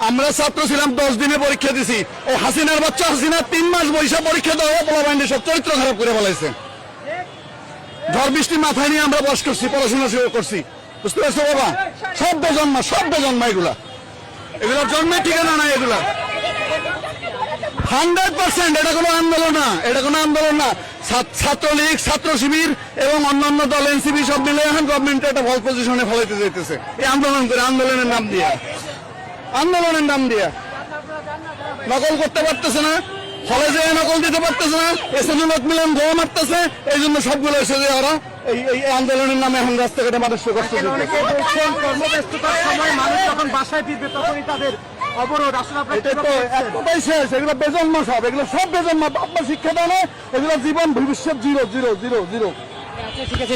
আমরা ছাত্র ছিলাম 10 দিনে পরীক্ষা দিছি। এই হাসিনার বাচ্চা হাসিনা 3 মাস বৈশা পরীক্ষা দেওয়া পোলাপাইন্ডে সব চরিত্র খারাপ করে ফেলাইছে। ঝড় বৃষ্টি মাথায় নিয়ে আমরা বস করছি, পড়াশোনা শুরু করছি, বুঝতে পারছো বাবা? সব বেজন্মা এগুলা, এগুলোর জন্মের ঠিকানা নাই এগুলা। 100% এটা কোনো আন্দোলন না, এটা কোনো আন্দোলন না। ছাত্রলীগ, ছাত্র শিবির এবং অন্যান্য দল এনসিপি সব মিলে এখন গভর্নমেন্ট একটা ভল পজিশনে ফলাইতে যাইতেছে এই আন্দোলন করে, আন্দোলনের নাম দিয়া, আন্দোলনের নাম দিয়া। নকল করতে পারতেছে না, ফলে যে নকল দিতে পারতেছে না, এসএনএ লোক মিলন গোয়া মারতেছে, এই জন্য সবগুলো এসে যে ওরা এই আন্দোলনের নামে এখন রাস্তাঘাটে মানুষকে কষ্ট দিচ্ছে। কর্মব্যস্ততার সময় মানুষ যখন বাসায় ফিরবে তখনই তাদের অবরোধ। আসলে একটাই শেষ, এগুলো বেজন্মা সব, এগুলো সব বেজন্মা। বাবা শিক্ষা দেয় না, এগুলো জীবন ভবিষ্যৎ জিরো জিরো জিরো জিরো। ঠিক আছে।